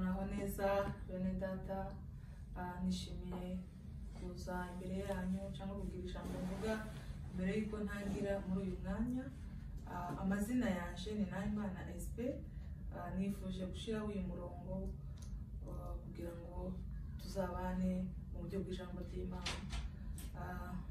muraho neza bene data, nishimiye kuza imbere yanyu cyangwa kugira ijambo mvuga mbere yuko ntangira muri uyu mwanya. Amazina yanje ni Nahimana SP. Nifuje gushiraho uyu murongo kugira ngo tuzabane mu buryo bw'ijambo ry'Imana.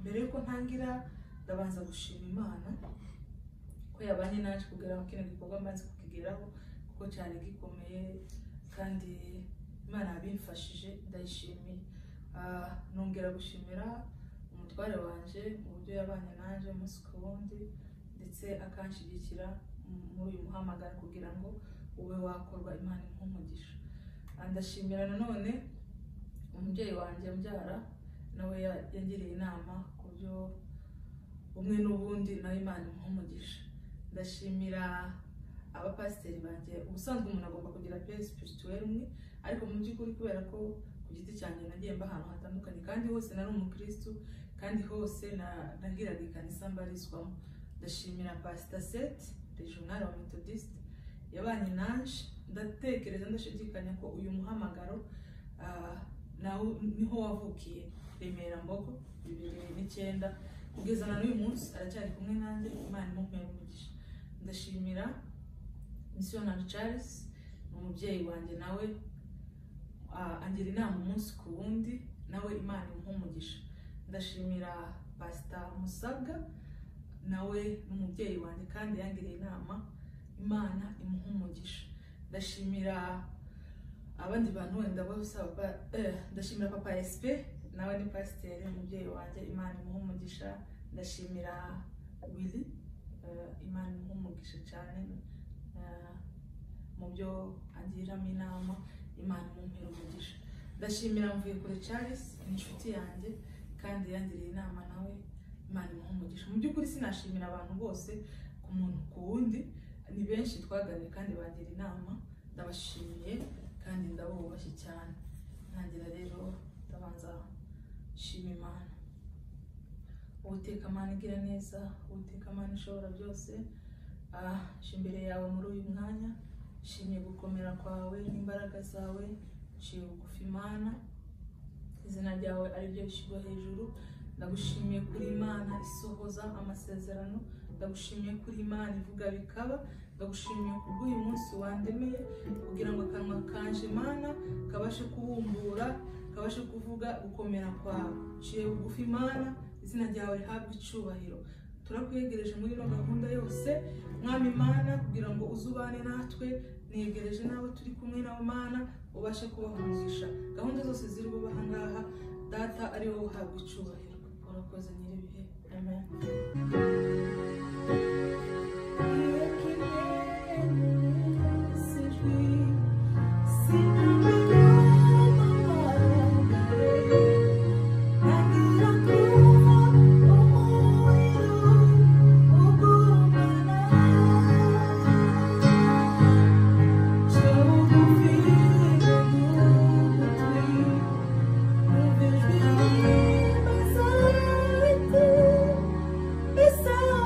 Mbere yuko ntangira ndabanza gushima Imana ko yabanye naje kugera mu kino gikorwa maze kukigeraho, kuko cyari gikomeye kandi Imana yabimfashije, ndayishimiye. Nongera gushimira umutware wanje mu buryo yabanye naje umunsi ku wundi, ndetse akanshigikira muri uyu muhamagaro kugira ngo ube wakorwa. Imana impumugisha. Ndashimira nanone umubyeyi wanje mbyara, nawe yangiriye inama ku byo umwe n'ubundi, nawe Imana impumugisha. Ndashimira abapasiteri banje. Ubusanzwe umuntu agomba kugira pere spirituel umwe, ariko mu by'ukuri kubera ko ku giti cyanjye nagiye mba ahantu hatandukanye kandi hose nari umukristo, kandi hose nagiraga ikanisa mbarizwamo. Ndashimira Pastor Seth regional wa Methodist yabanye nanje. Ndatekereza ndashidikanya ko uyu muhamagaro naho niho wavukiye, Remera Mbogo 2009 kugeza na n'uyu munsi aracyari kumwe nanjye. Imana imumpere umugisha. Ndashimira Missionary Charles, umubyeyi wanjye, nawe angira inama umunsi ku wundi, nawe Imana imumpumugisha. Ndashimira Pastor Musabwa, nawe n'umubyeyi wanjye kandi yangiriye inama, Imana imumpumugisha. Ndashimira abandi bantu wenda bose, ndashimira Papa SP, nawe ni pasiteri, umubyeyi wanjye, Imana imumpumugisha. Ndashimira Willy, Imana imumpumugisha cyane mu byo angiramo inama, Imana imumpere umugisha. Ndashimira Mvuyekure Charles, inshuti yanjye kandi yangiriye inama, nawe Imana imumpumugisha. Mu by'ukuri sinashimira abantu bose ku muntu ku wundi, ni benshi twaganiriye kandi bagira inama. Ndabashimiye kandi ndabubashye cyane. Ntangira rero ndabanza shima Imana. Uwiteka Mana igira neza, Uwiteka Mana ishobora byose, imbere yawe muri uyu mwanya shimye gukomera kwawe n'imbaraga zawe. Ciye bugufi Imana, izina ryawe ari ryo rishyirwa hejuru. Ndagushimiye kuri Imana isohoza amasezerano, ndagushimiye kuri Imana ivuga bikaba, ndagushimiye kubw'uyu munsi wandemeye kugira ngo akanwa kanje Imana kabashe kubumbura, kabashe kuvuga gukomera kwawe. Ciye bugufi Imana, izina ryawe rihabwe icyubahiro. Turakwegereje muri ino gahunda yose Mwami Imana, kugira ngo uzubane natwe. Negereje nawe turi kumwe nawe Mana, ubashe kubaha umugisha. Gahunda zose ziri bubaha ngaha, Data ari wowe uhabwa icyubahiro. Urakoze nyiribihe. Amen. So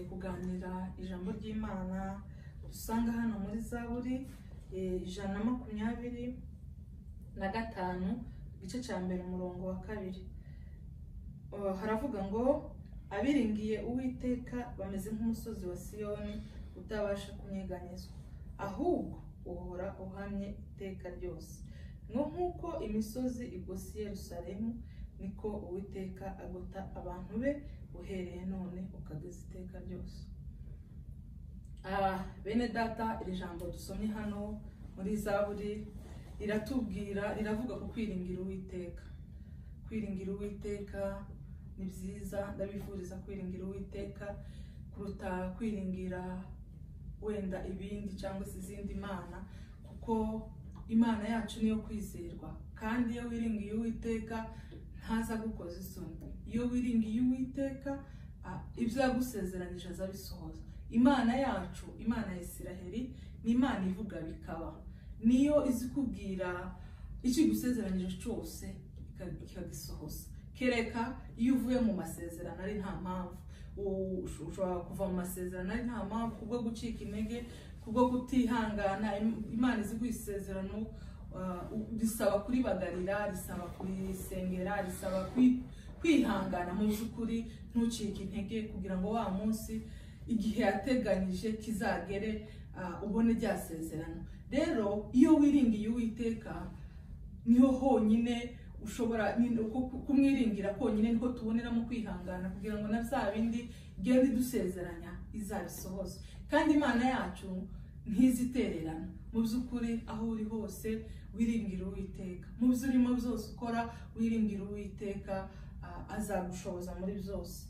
tugiye kuganira ijambo ry'Imana dusanga hano muri Zaburi 125 igice cya mbere umurongo wa 2. Haravuga ngo abiringiye Uwiteka bameze nk'umusozi wa Siyoni utabasha kunyeganyezwa, ahubwo uhora uhamye iteka ryose. Nk'uko imisozi igose Yerusalemu, niko Uwiteka agota abantu be uhereye none ukageza iteka ryose. Bene data, iri jambo dusomye hano muri Zaburi riravuga ku kwiringira Uwiteka. Kwiringira Uwiteka ni byiza, ndabifuriza kwiringira Uwiteka kuruta kwiringira wenda ibindi cyangwa se izindi mana, kuko Imana yacu niyo kwizerwa, kandi iyo wiringiye Uwiteka ntaza gukoza isoni. Iyo wiringiye Uwiteka ibyo yagusezeranyije azabisohoza. Imana yacu, Imana ya Isiraheli, ni Imana ivuga bikaba. Niyo izi kubwira icyo igusezeranyije cyose ikagisohoza. Kereka iyo uvuye mu masezerano ari nta mpamvu. Ushobora kuva mu masezerano ari nta mpamvu, kubwo gucika intege, kubwo kutihangana. Imana izi kwisezerano risaba kuribagarira, risaba kurisengera, risaba kwihangana mu by'ukuri, ntucike intege kugira ngo wa munsi igihe yateganyije kizagere ubone rya sezerano. Rero iyo wiringiye Uwiteka niho honyine ushobora kumwiringira, konyine niko tuboneramo kwihangana kugira ngo na bya bindi genda idusezeranya izabisohoza. Kandi Imana yacu ntizitererana. Mu by'ukuri aho uri hose wiringira Uwiteka, mu byo urimo byose ukora wiringira Uwiteka, azagushoboza muri byose.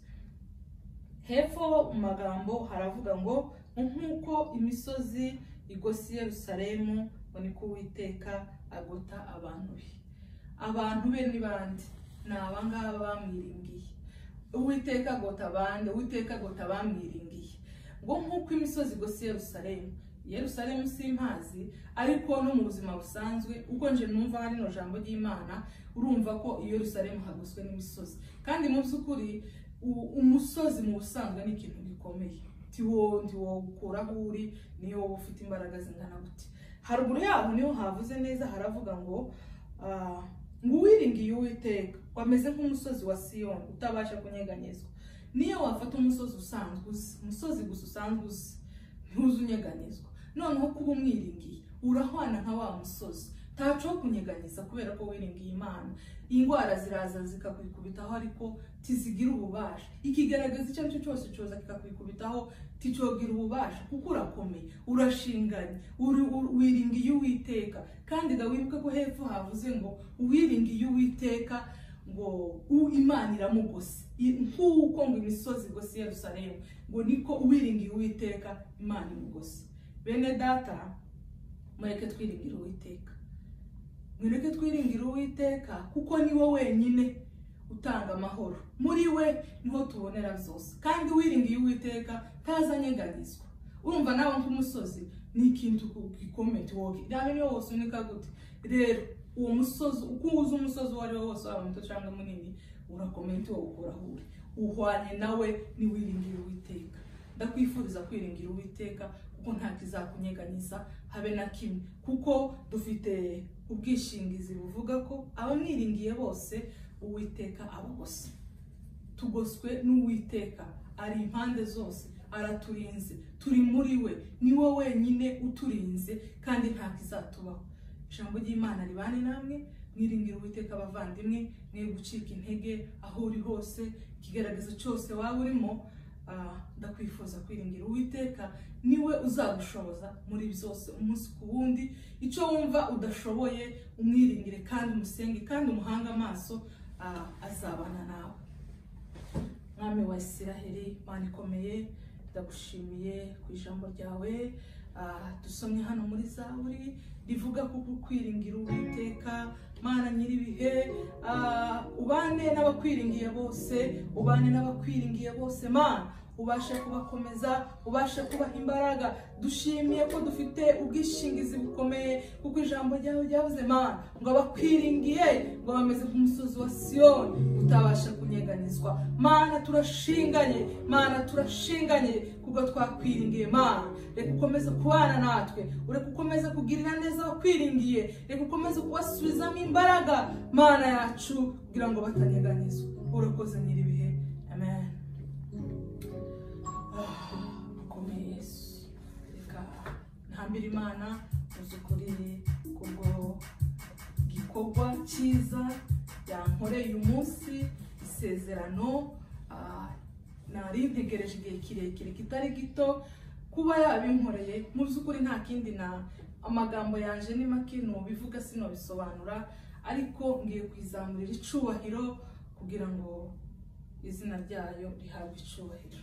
Hepfo mu magambo haravuga ngo nk'uko imisozi igose Yerusalemu, ngo niko Uwiteka agota abantu be. Abantu be ni bande? Ni abangaba bamwiringiye. Uwiteka agota abandi, Uwiteka agota bamwiringiye. Ngo nk'uko imisozi igose Yerusalemu, Yerusalemu simpazi, ariko no mu buzima busanzwe uko nje numva hari no jambo ry'Imana, urumva ko iyo Yerusalemu hagoswe n'imisozi. Kandi mu by'ukuri umusozi mu busanzwe ni ikintu gikomeye. Ndiwo gukuraho uri, niyo ufite imbaraga zingana gute. Haruguru yaho niho havuze neza, haravuga ngo uwiringiye Uwiteka wameze nk'umusozi wa Siyoni utabasha kunyeganyezwa. Niyo wafata umusozi usanzwe, umusozi gusa usanzwe ntuzunyeganyezwa, noneho kuba umwiringiye urahwana nka wa musozi, taco kunyeganyeza kubera ko wiringiye Imana. Ingwara ziraza zikakwikubitaho ariko tizigira ububasha. Ikigaragaza icyo cyo cyose cyoza kikakwikubitaho ticogira ububasha, kuko urakomeye, urashinganye, wiringiye Uwiteka. Kandi wibuke ko hepfo havuze ngo uwiringiye Uwiteka ngo Imana iramugose. Nk'uko ngo imisozi igose Yerusalemu, ngo niko uwiringiye Uwiteka Imana imugose. Bene data, mureke twiringira Uwiteka. Mureke twiringira Uwiteka kuko ni wowe wenyine utanga amahoro. Muri we niho tubonera byose. Kandi wiringiye Uwiteka ntazanyeganyizwa. Urumva nawe nk'umusozi ni ikintu gikomeye wowe. Nawe niyo wose unika gute. Rero uwo musozi, ukuza umusozi wari wose waba muto cyangwa munini, urakomeye wowe ukoraho uri. Uhwanye nawe ni wiringiye Uwiteka. Ndakwifuriza kwiringira Uwiteka kuko nta kizakunyeganyiza habe na kimwe, kuko dufite ubwishingizi buvuga ko abamwiringiye bose Uwiteka abagose. Tugoswe n'Uwiteka, ari impande zose, araturinze, turi muri we, ni wowe wenyine uturinze kandi nta kizatubaho. Ijambo ry'Imana ribane namwe, mwiringira Uwiteka abavandimwe, mwe gucika intege aho uri hose, kigaragaza cyose waba urimo. Ndakwifuza kwiringira Uwiteka, niwe uzagushoboza muri byose umunsi ku wundi. Icyo wumva udashoboye umwiringire kandi umusenge kandi umuhanga amaso, azabana nawe. Mwami wa Isiraheli, Mana ikomeye, ndagushimiye ku ijambo ryawe dusomye hano muri Zaburi rivuga ko kwiringira Uwiteka. Mana nyiribihe, ubane n'abakwiringiye bose, ubane n'abakwiringiye bose. Mana ubashe kubakomeza, ubashe kubaha imbaraga. Dushimiye ko dufite ubwishingizi bukomeye, kuko ijambo ryawe ryavuze Mana ngo abakwiringiye ngo bameze ku musozi wa Siyoni utabasha kunyeganyezwa. Mana turashinganye, Mana turashinganye kuko twakwiringiye. Mana reka ukomeze kubana natwe, ureka ukomeze kugirira neza abakwiringiye, reka ukomeze kubasubizamo imbaraga Mana yacu kugira ngo batanyeganyezwa. Urakoze nyiribihe, amen. Akomeye Yesu, reka ntambira Imana uzukuri kubwo gikorwa cyiza yankoreye uyu munsi, isezerano nari ntegereje igihe kirekire kitari gito kuba yabinkoreye. Mu by'ukuri nta kindi, na amagambo yanje ni make nubivuga sinobisobanura, ariko ngiye kwizamurira icubahiro kugira ngo izina ryayo rihabwe icubahiro.